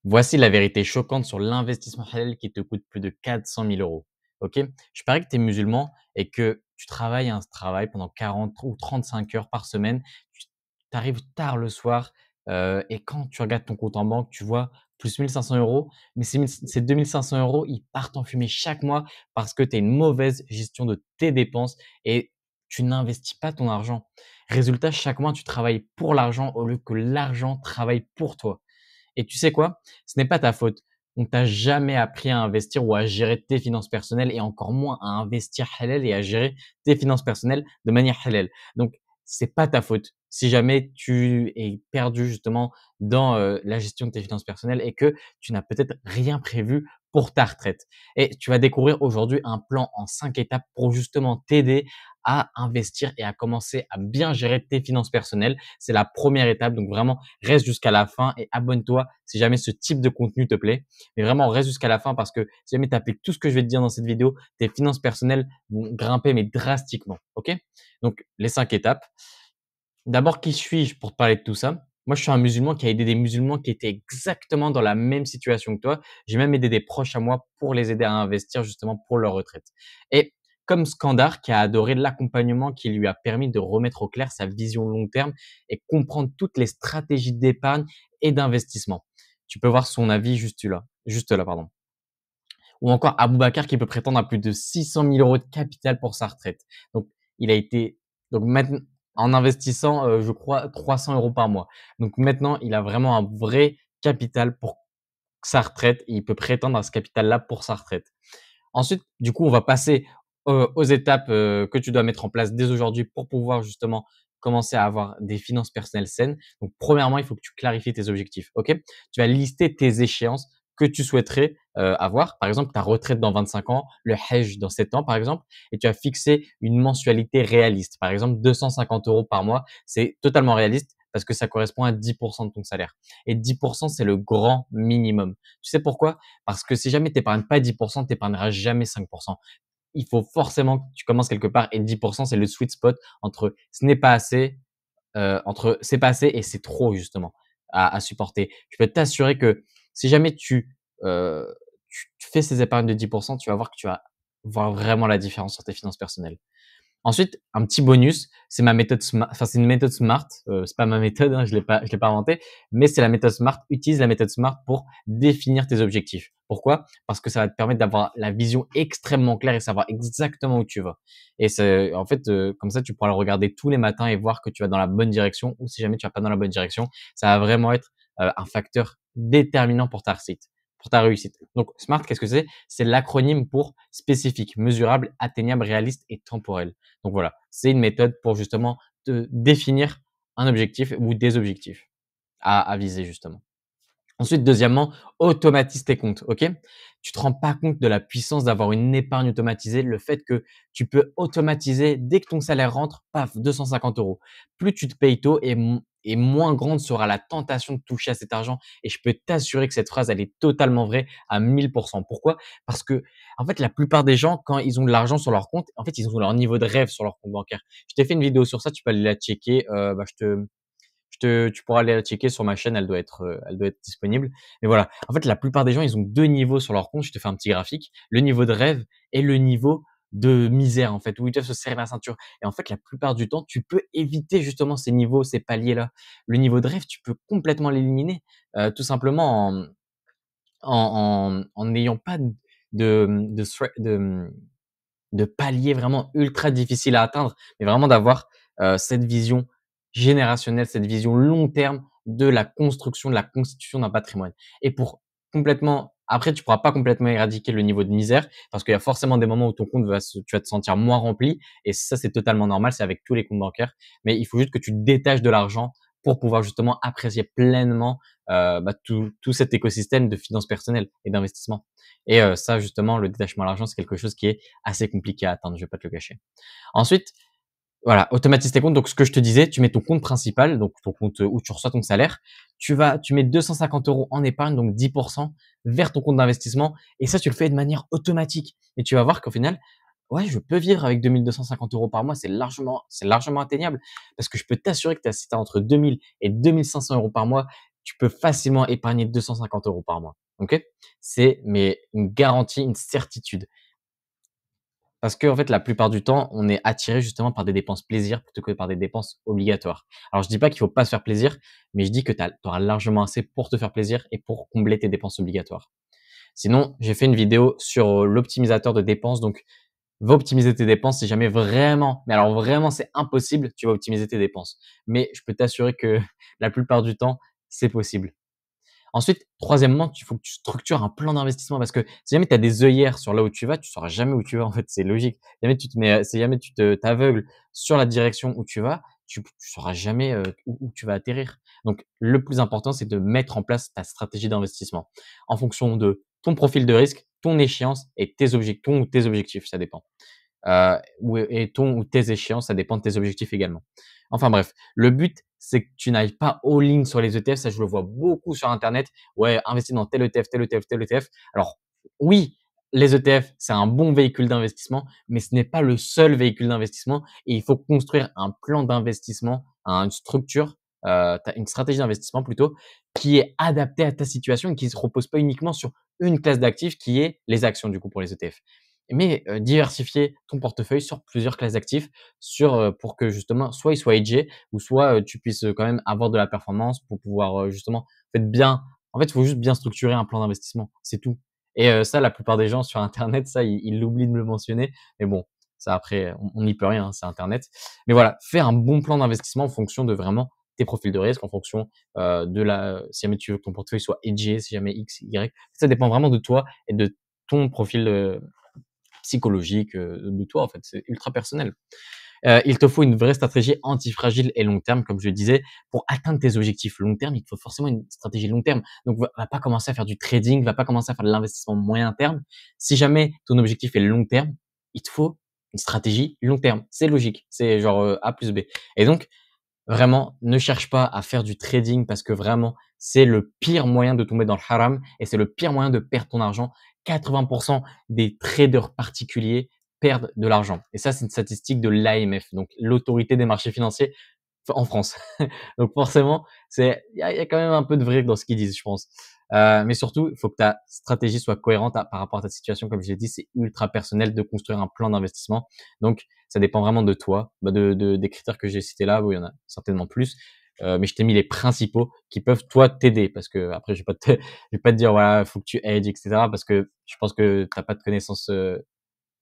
Voici la vérité choquante sur l'investissement halal qui te coûte plus de 400 000 euros. Ok. Je parie que tu es musulman et que tu travailles un travail pendant 40 ou 35 heures par semaine. Tu arrives tard le soir et quand tu regardes ton compte en banque, tu vois plus 1500 euros. Mais ces 2500 euros, ils partent en fumée chaque mois parce que tu as une mauvaise gestion de tes dépenses et tu n'investis pas ton argent. Résultat, chaque mois, tu travailles pour l'argent au lieu que l'argent travaille pour toi. Et tu sais quoi? Ce n'est pas ta faute. On t'a jamais appris à investir ou à gérer tes finances personnelles et encore moins à investir halal et à gérer tes finances personnelles de manière halal. Donc, c'est pas ta faute si jamais tu es perdu justement dans la gestion de tes finances personnelles et que tu n'as peut-être rien prévu pour ta retraite. Et tu vas découvrir aujourd'hui un plan en 5 étapes pour justement t'aider à investir et à commencer à bien gérer tes finances personnelles. C'est la première étape. Donc vraiment, reste jusqu'à la fin et abonne-toi si jamais ce type de contenu te plaît. Mais vraiment, reste jusqu'à la fin parce que si jamais tu appliques tout ce que je vais te dire dans cette vidéo, tes finances personnelles vont grimper mais drastiquement. OK? Donc, les 5 étapes. D'abord, qui suis-je pour te parler de tout ça? Moi, je suis un musulman qui a aidé des musulmans qui étaient exactement dans la même situation que toi. J'ai même aidé des proches à moi pour les aider à investir justement pour leur retraite. Et comme Skandar, qui a adoré l'accompagnement qui lui a permis de remettre au clair sa vision long terme et comprendre toutes les stratégies d'épargne et d'investissement. Tu peux voir son avis juste là, pardon. Ou encore Aboubacar qui peut prétendre à plus de 600 000 euros de capital pour sa retraite. Donc, il a été, donc maintenant, en investissant, je crois, 300 euros par mois. Donc maintenant, il a vraiment un vrai capital pour sa retraite et il peut prétendre à ce capital-là pour sa retraite. Ensuite, du coup, on va passer aux étapes que tu dois mettre en place dès aujourd'hui pour pouvoir justement commencer à avoir des finances personnelles saines. Donc, premièrement, il faut que tu clarifies tes objectifs. OK? Tu vas lister tes échéances que tu souhaiterais avoir. Par exemple, ta retraite dans 25 ans, le Hajj dans 7 ans, par exemple, et tu as fixé une mensualité réaliste. Par exemple, 250 euros par mois, c'est totalement réaliste parce que ça correspond à 10% de ton salaire. Et 10%, c'est le grand minimum. Tu sais pourquoi? Parce que si jamais tu épargnes pas 10%, tu épargneras jamais 5%. Il faut forcément que tu commences quelque part et 10%, c'est le sweet spot entre ce n'est pas assez, entre c'est pas assez et c'est trop justement à supporter. Je peux t'assurer que si jamais heu, tu fais ces épargnes de 10%, tu vas voir que tu vas voir vraiment la différence sur tes finances personnelles. Ensuite, un petit bonus, c'est ma méthode Smart. Enfin, c'est une méthode Smart. C'est pas ma méthode, hein, je l'ai pas inventée, mais c'est la méthode Smart. Utilise la méthode Smart pour définir tes objectifs. Pourquoi? Parce que ça va te permettre d'avoir la vision extrêmement claire et savoir exactement où tu vas. Et c'est en fait comme ça, tu pourras le regarder tous les matins et voir que tu vas dans la bonne direction. Ou si jamais tu vas pas dans la bonne direction, ça va vraiment être un facteur déterminant pour ta réussite. Donc Smart, qu'est-ce que c'est? C'est l'acronyme pour spécifique, mesurable, atteignable, réaliste et temporel. Donc voilà, c'est une méthode pour justement te définir un objectif ou des objectifs à viser justement. Ensuite, deuxièmement, automatise tes comptes, OK? Tu te rends pas compte de la puissance d'avoir une épargne automatisée, le fait que tu peux automatiser dès que ton salaire rentre, paf, 250 euros. Plus tu te payes tôt et moins grande sera la tentation de toucher à cet argent. Et je peux t'assurer que cette phrase, elle est totalement vraie à 1000%. Pourquoi? Parce que, en fait, la plupart des gens, quand ils ont de l'argent sur leur compte, en fait, ils ont leur niveau de rêve sur leur compte bancaire. Je t'ai fait une vidéo sur ça, tu peux aller la checker. Tu pourras aller la checker sur ma chaîne, elle doit être disponible. Mais voilà, en fait, la plupart des gens, ils ont 2 niveaux sur leur compte. Je te fais un petit graphique. Le niveau de rêve et le niveau de misère, en fait, où ils doivent se serrer la ceinture. Et en fait, la plupart du temps, tu peux éviter justement ces niveaux, ces paliers-là. Le niveau de rêve, tu peux complètement l'éliminer, tout simplement en n'ayant pas de paliers vraiment ultra difficiles à atteindre, mais vraiment d'avoir cette vision générationnelle, cette vision long terme de la construction, de la constitution d'un patrimoine. Et pour complètement, après, tu pourras pas complètement éradiquer le niveau de misère parce qu'il y a forcément des moments où ton compte tu vas te sentir moins rempli et ça, c'est totalement normal. C'est avec tous les comptes bancaires, mais il faut juste que tu te détaches de l'argent pour pouvoir justement apprécier pleinement tout cet écosystème de finances personnelles et d'investissement. Et ça, justement, le détachement à l'argent, c'est quelque chose qui est assez compliqué à atteindre, je vais pas te le cacher. Ensuite, voilà, automatise tes comptes. Donc, ce que je te disais, tu mets ton compte principal, donc ton compte où tu reçois ton salaire. Tu mets 250 euros en épargne, donc 10% vers ton compte d'investissement. Et ça, tu le fais de manière automatique. Et tu vas voir qu'au final, ouais, je peux vivre avec 2250 euros par mois. C'est largement atteignable parce que je peux t'assurer que si tu as entre 2000 et 2500 euros par mois, tu peux facilement épargner 250 € par mois. OK? C'est mais une garantie, une certitude. Parce qu'en fait, la plupart du temps, on est attiré justement par des dépenses plaisir plutôt que par des dépenses obligatoires. Alors, je dis pas qu'il faut pas se faire plaisir, mais je dis que tu auras largement assez pour te faire plaisir et pour combler tes dépenses obligatoires. Sinon, j'ai fait une vidéo sur l'optimisateur de dépenses. Donc, va optimiser tes dépenses si jamais vraiment, mais alors vraiment, c'est impossible, tu vas optimiser tes dépenses. Mais je peux t'assurer que la plupart du temps, c'est possible. Ensuite, troisièmement, il faut que tu structures un plan d'investissement parce que si jamais tu as des œillères sur là où tu vas, tu sauras jamais où tu vas en fait, c'est logique. Si jamais tu t'aveugles sur la direction où tu vas, tu sauras jamais, où tu vas atterrir. Donc le plus important, c'est de mettre en place ta stratégie d'investissement en fonction de ton profil de risque, ton échéance et ton ou tes objectifs, ça dépend. Ton ou tes échéances, ça dépend de tes objectifs également. Enfin bref, le but, c'est que tu n'ailles pas all-in sur les ETF. Ça, je le vois beaucoup sur Internet. Ouais, investis dans tel ETF, tel ETF, tel ETF. Alors, oui, les ETF, c'est un bon véhicule d'investissement, mais ce n'est pas le seul véhicule d'investissement et il faut construire un plan d'investissement, une structure, une stratégie d'investissement plutôt, qui est adaptée à ta situation et qui se repose pas uniquement sur une classe d'actifs qui est les actions du coup pour les ETF. Mais diversifier ton portefeuille sur plusieurs classes d'actifs pour que justement soit il soit hedgé ou soit, tu puisses, quand même avoir de la performance pour pouvoir, justement il faut juste bien structurer un plan d'investissement, c'est tout. Et ça la plupart des gens sur internet, ça ils l'oublient de me le mentionner, mais bon, ça après on n'y peut rien, hein, c'est internet. Mais voilà, fais un bon plan d'investissement en fonction de vraiment tes profils de risque, en fonction, si jamais tu veux que ton portefeuille soit hedgé, si jamais X, Y. Ça dépend vraiment de toi et de ton profil, psychologique, de toi en fait, c'est ultra personnel. Il te faut une vraie stratégie antifragile et long terme, comme je le disais. Pour atteindre tes objectifs long terme, il te faut forcément une stratégie long terme. Donc va pas commencer à faire du trading, va pas commencer à faire de l'investissement moyen terme. Si jamais ton objectif est long terme, il te faut une stratégie long terme. C'est logique, c'est genre, A plus B. Et donc vraiment, ne cherche pas à faire du trading parce que vraiment, c'est le pire moyen de tomber dans le haram et c'est le pire moyen de perdre ton argent. 80% des traders particuliers perdent de l'argent. Et ça, c'est une statistique de l'AMF, donc l'autorité des marchés financiers en France. Donc forcément, il y a quand même un peu de vrai dans ce qu'ils disent, je pense. Mais surtout, il faut que ta stratégie soit cohérente par rapport à ta situation. Comme je l'ai dit, c'est ultra personnel de construire un plan d'investissement. Donc, ça dépend vraiment de toi, des critères que j'ai cités là. Oui, il y en a certainement plus. Mais je t'ai mis les principaux qui peuvent toi t'aider parce que après je vais pas te dire voilà faut que tu hedges etc parce que je pense que t'as pas de connaissances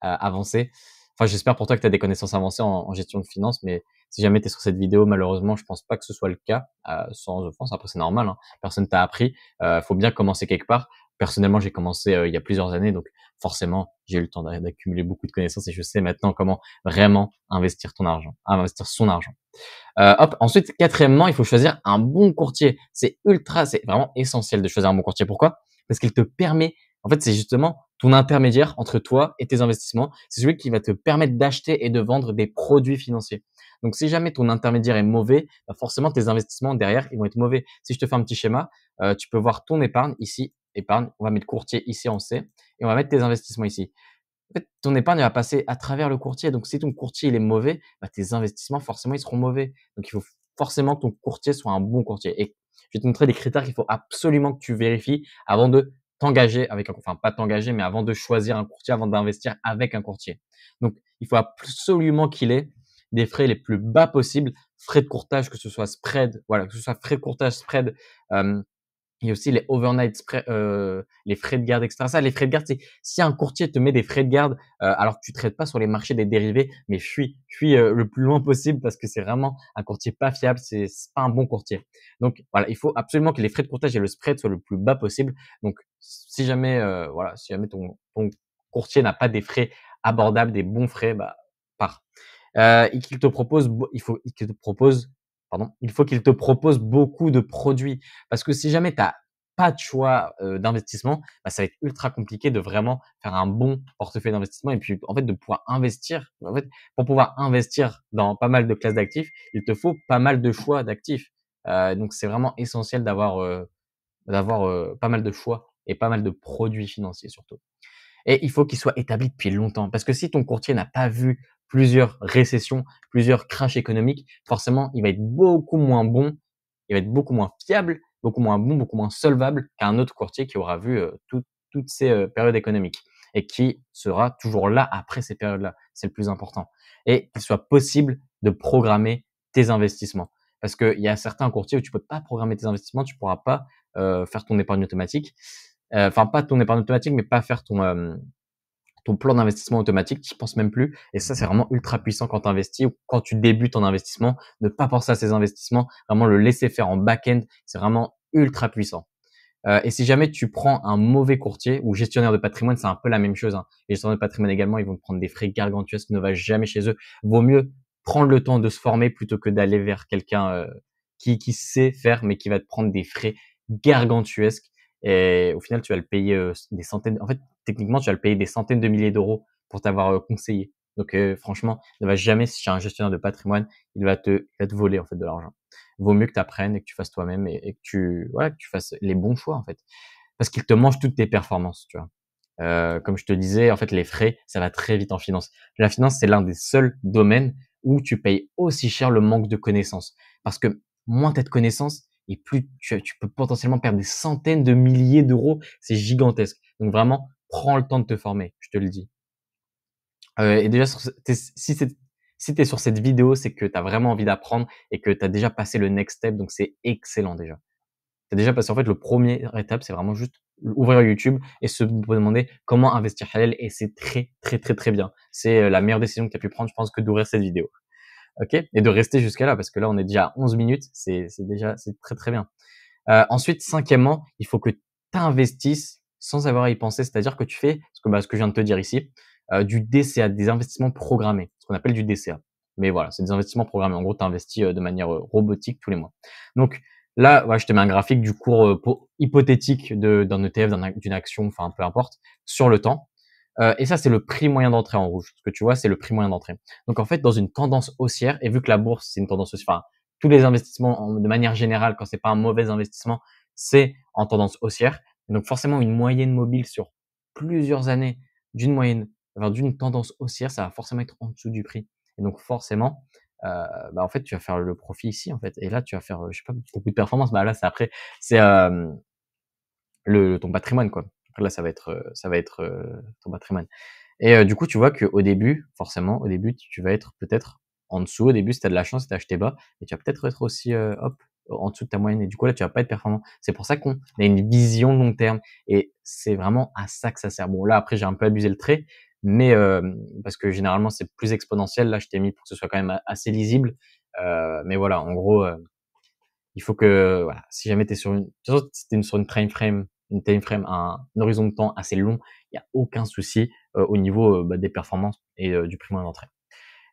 avancées. Enfin, j'espère pour toi que tu as des connaissances avancées en gestion de finances, mais si jamais tu es sur cette vidéo, malheureusement, je pense pas que ce soit le cas, sans offense. Après, c'est normal, hein, personne t'a appris. Faut bien commencer quelque part. Personnellement, j'ai commencé, il y a plusieurs années, donc forcément, j'ai eu le temps d'accumuler beaucoup de connaissances et je sais maintenant comment vraiment investir ton argent, investir son argent. Hop, ensuite, quatrièmement, il faut choisir un bon courtier. C'est vraiment essentiel de choisir un bon courtier. Pourquoi? Parce qu'il te permet, en fait, c'est justement ton intermédiaire entre toi et tes investissements. C'est celui qui va te permettre d'acheter et de vendre des produits financiers. Donc, si jamais ton intermédiaire est mauvais, bah forcément, tes investissements derrière, ils vont être mauvais. Si je te fais un petit schéma, tu peux voir ton épargne ici, épargne, on va mettre courtier ici en C et on va mettre tes investissements ici. En fait, ton épargne elle va passer à travers le courtier. Donc, si ton courtier il est mauvais, bah, tes investissements forcément ils seront mauvais. Donc, il faut forcément que ton courtier soit un bon courtier. Et je vais te montrer des critères qu'il faut absolument que tu vérifies avant de t'engager avec enfin pas t'engager, mais avant de choisir un courtier, avant d'investir avec un courtier. Donc, il faut absolument qu'il ait des frais les plus bas possibles, frais de courtage, que ce soit spread, voilà, que ce soit frais de courtage, spread, euh, il y a aussi les les frais de garde extra. Ça, les frais de garde, c'est si un courtier te met des frais de garde, alors que tu traites pas sur les marchés des dérivés, mais fuis, le plus loin possible parce que c'est vraiment un courtier pas fiable, c'est pas un bon courtier. Donc voilà, il faut absolument que les frais de courtage et le spread soient le plus bas possible. Donc si jamais, si jamais ton courtier n'a pas des frais abordables, des bons frais, bah, pars. Et qu'il te propose beau qu'il te propose pardon, il faut qu'il te propose beaucoup de produits. Parce que si jamais tu as pas de choix, d'investissement, bah, ça va être ultra compliqué de vraiment faire un bon portefeuille d'investissement et puis, en fait, de pouvoir investir. En fait, pour pouvoir investir dans pas mal de classes d'actifs, il te faut pas mal de choix d'actifs. Donc c'est vraiment essentiel d'avoir pas mal de choix et pas mal de produits financiers surtout. Et il faut qu'il soit établi depuis longtemps. Parce que si ton courtier n'a pas vu plusieurs récessions, plusieurs crashs économiques, forcément, il va être beaucoup moins bon, il va être beaucoup moins fiable beaucoup moins bon, beaucoup moins solvable qu'un autre courtier qui aura vu, toutes ces, périodes économiques et qui sera toujours là après ces périodes-là. C'est le plus important et qu'il soit possible de programmer tes investissements. Parce qu'il y a certains courtiers où tu peux pas programmer tes investissements, tu pourras pas, faire ton épargne automatique. Enfin, pas ton épargne automatique, mais pas faire ton plan d'investissement automatique, tu y penses même plus. Et ça, c'est vraiment ultra puissant quand tu investis ou quand tu débutes en investissement. Ne pas penser à ces investissements, vraiment le laisser faire en back-end, c'est vraiment ultra puissant. Et si jamais tu prends un mauvais courtier ou gestionnaire de patrimoine, c'est un peu la même chose, hein. Les gestionnaires de patrimoine également, ils vont te prendre des frais gargantuesques, ne va jamais chez eux. Vaut mieux prendre le temps de se former plutôt que d'aller vers quelqu'un qui sait faire, mais qui va te prendre des frais gargantuesques. Et au final, tu vas le payer des centaines. En fait, techniquement, tu vas le payer des centaines de milliers d'euros pour t'avoir conseillé. Donc, franchement, ne va jamais chez un gestionnaire de patrimoine, il va te voler en fait de l'argent. Vaut mieux que tu apprennes et que tu fasses toi-même et que tu fasses les bons choix en fait. Parce qu'ils te mangent toutes tes performances, tu vois. Comme je te disais, en fait, les frais, ça va très vite en finance. La finance, c'est l'un des seuls domaines où tu payes aussi cher le manque de connaissances. Parce que moins tu as de connaissances et plus tu peux potentiellement perdre des centaines de milliers d'euros. C'est gigantesque. Donc vraiment, prends le temps de te former, je te le dis. Et déjà sur ce si tu es sur cette vidéo, c'est que tu as vraiment envie d'apprendre et que tu as déjà passé le next step, donc c'est excellent déjà. Tu as déjà passé en fait le premier étape, c'est vraiment juste ouvrir YouTube et se demander comment investir halal et c'est très, très, très, très bien. C'est, la meilleure décision que tu as pu prendre, je pense, que d'ouvrir cette vidéo. OK? Et de rester jusqu'à là parce que là, on est déjà à 11 minutes, c'est très, très bien. Ensuite, cinquièmement, il faut que tu investisses sans avoir à y penser. C'est-à-dire que tu fais ce que je viens de te dire ici, du DCA, des investissements programmés, ce qu'on appelle du DCA. Mais voilà, c'est des investissements programmés. En gros, tu investis, de manière, robotique tous les mois. Donc là, voilà, je te mets un graphique du cours, hypothétique d'un ETF, d'une action, enfin peu importe, sur le temps. Et ça, c'est le prix moyen d'entrée en rouge. Ce que tu vois, c'est le prix moyen d'entrée. Donc en fait, dans une tendance haussière, et vu que la bourse, c'est une tendance haussière, enfin, tous les investissements de manière générale, quand c'est pas un mauvais investissement, c'est en tendance haussière. Et donc forcément, une moyenne mobile sur plusieurs années d'une tendance haussière, ça va forcément être en dessous du prix. Et donc forcément, en fait, tu vas faire le profit ici en fait. Et là, tu vas faire, je sais pas, beaucoup de performance. Bah là, c'est ton patrimoine quoi. Là, ça va être ton patrimoine. Et du coup, tu vois qu'au début, forcément, au début, tu vas être peut-être en dessous. Au début, si tu as de la chance, si tu as acheté bas et tu vas peut-être être aussi, hop, en dessous de ta moyenne et du coup, là, tu vas pas être performant. C'est pour ça qu'on a une vision long terme et c'est vraiment à ça que ça sert. Bon, là, après, j'ai un peu abusé le trait, mais parce que généralement, c'est plus exponentiel. Là, je t'ai mis pour que ce soit quand même assez lisible. Mais voilà, en gros, il faut que voilà, si jamais tu es sur une de toute façon, si tu es sur une time frame, un horizon de temps assez long, il y a aucun souci, au niveau, des performances et du prix moyen d'entrée.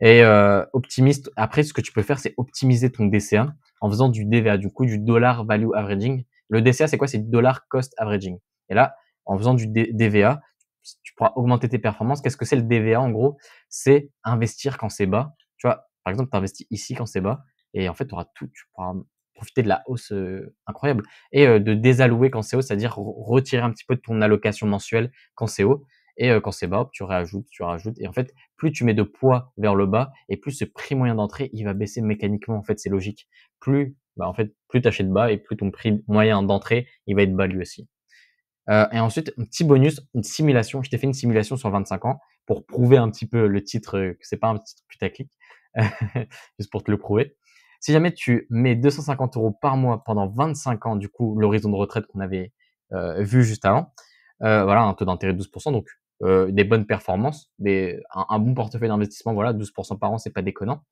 Et optimiste après ce que tu peux faire, c'est optimiser ton DCA en faisant du DVA, du coup du dollar value averaging. Le DCA, c'est quoi? C'est du dollar cost averaging. Et là, en faisant du DVA, tu pourras augmenter tes performances. Qu'est-ce que c'est le DVA en gros? C'est investir quand c'est bas. Tu vois, par exemple, tu investis ici quand c'est bas et en fait, tu pourras profiter de la hausse, incroyable et de désallouer quand c'est haut, c'est-à-dire retirer un petit peu de ton allocation mensuelle quand c'est haut et quand c'est bas, hop, tu rajoutes et en fait, plus tu mets de poids vers le bas et plus ce prix moyen d'entrée, il va baisser mécaniquement. En fait, c'est logique. Plus tu achètes bas et plus ton prix moyen d'entrée, il va être bas lui aussi. Et ensuite, un petit bonus, une simulation. Je t'ai fait une simulation sur 25 ans pour prouver un petit peu le titre, que c'est pas un titre putaclic, juste pour te le prouver. Si jamais tu mets 250 euros par mois pendant 25 ans, du coup, l'horizon de retraite qu'on avait vu juste avant, voilà, un taux d'intérêt de 12%, donc des bonnes performances, un bon portefeuille d'investissement, voilà, 12% par an, c'est pas déconnant.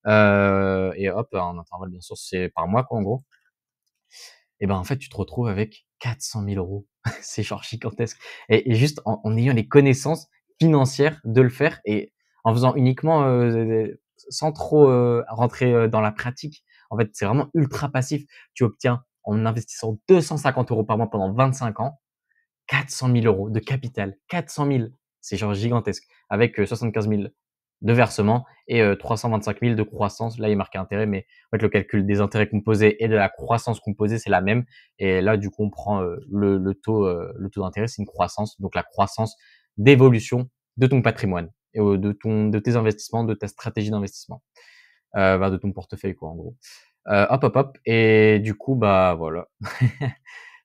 Et hop, un intervalle, bien sûr, c'est par mois, quoi, en gros. Et ben, en fait, tu te retrouves avec 400 000 euros. C'est genre gigantesque. Et juste en ayant les connaissances financières de le faire et en faisant uniquement, sans trop rentrer dans la pratique. En fait, c'est vraiment ultra passif. Tu obtiens en investissant 250 euros par mois pendant 25 ans, 400 000 euros de capital. 400 000, c'est genre gigantesque. Avec 75 000 de versement et 325 000 de croissance. Là, il est marqué intérêt, mais en fait, le calcul des intérêts composés et de la croissance composée, c'est la même. Et là, du coup, on prend le taux d'intérêt, c'est une croissance. Donc, la croissance d'évolution de ton patrimoine et de tes investissements, de ta stratégie d'investissement, de ton portefeuille, quoi, en gros. Hop, hop, hop et du coup, bah, voilà.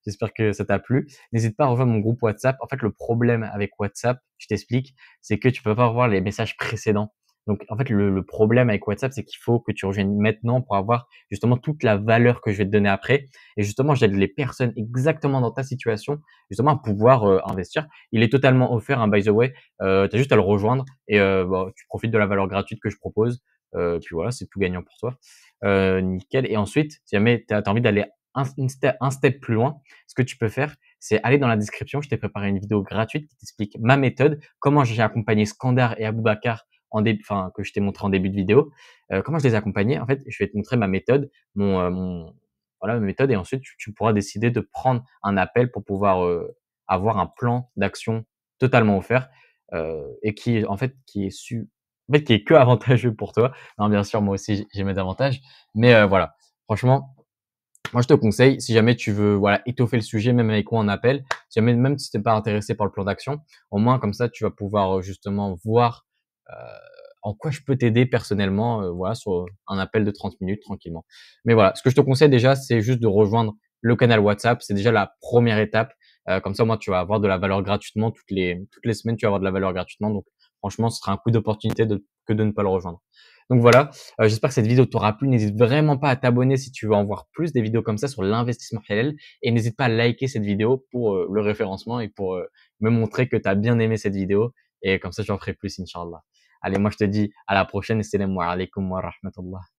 J'espère que ça t'a plu. N'hésite pas à rejoindre mon groupe WhatsApp. En fait, le problème avec WhatsApp, je t'explique, c'est que tu peux pas voir les messages précédents. Donc, en fait, le problème avec WhatsApp, c'est qu'il faut que tu rejoignes maintenant pour avoir justement toute la valeur que je vais te donner après. Et justement, j'aide les personnes exactement dans ta situation, justement, à pouvoir investir. Il est totalement offert, hein, by the way. Tu as juste à le rejoindre et bah, tu profites de la valeur gratuite que je propose. Puis voilà, c'est tout gagnant pour toi. Nickel. Et ensuite, si jamais tu as envie d'aller un step plus loin, ce que tu peux faire, c'est aller dans la description. Je t'ai préparé une vidéo gratuite qui t'explique ma méthode, comment j'ai accompagné Skandar et Aboubacar enfin, que je t'ai montré en début de vidéo. Comment je les ai accompagnés. En fait, je vais te montrer ma méthode, voilà, ma méthode et ensuite tu pourras décider de prendre un appel pour pouvoir, avoir un plan d'action totalement offert, et qui, en fait, qui est que avantageux pour toi. Non, bien sûr, moi aussi, j'ai mes avantages, mais voilà. Franchement, moi, je te conseille, si jamais tu veux, voilà, étoffer le sujet, même avec moi en appel, si jamais, même si t'es pas intéressé par le plan d'action, au moins comme ça, tu vas pouvoir justement voir euh, en quoi je peux t'aider personnellement, voilà, sur un appel de 30 minutes tranquillement. Mais voilà, ce que je te conseille déjà, c'est juste de rejoindre le canal WhatsApp. C'est déjà la première étape. Comme ça, moi, tu vas avoir de la valeur gratuitement toutes les semaines. Tu vas avoir de la valeur gratuitement. Donc, franchement, ce sera un coup d'opportunité que de ne pas le rejoindre. Donc voilà. J'espère que cette vidéo t'aura plu. N'hésite vraiment pas à t'abonner si tu veux en voir plus des vidéos comme ça sur l'investissement halal. Et n'hésite pas à liker cette vidéo pour le référencement et pour me montrer que tu as bien aimé cette vidéo. Et comme ça, j'en ferai plus, Inch'Allah. Allez, moi, je te dis à la prochaine. Assalamu alaikum wa rahmatullah.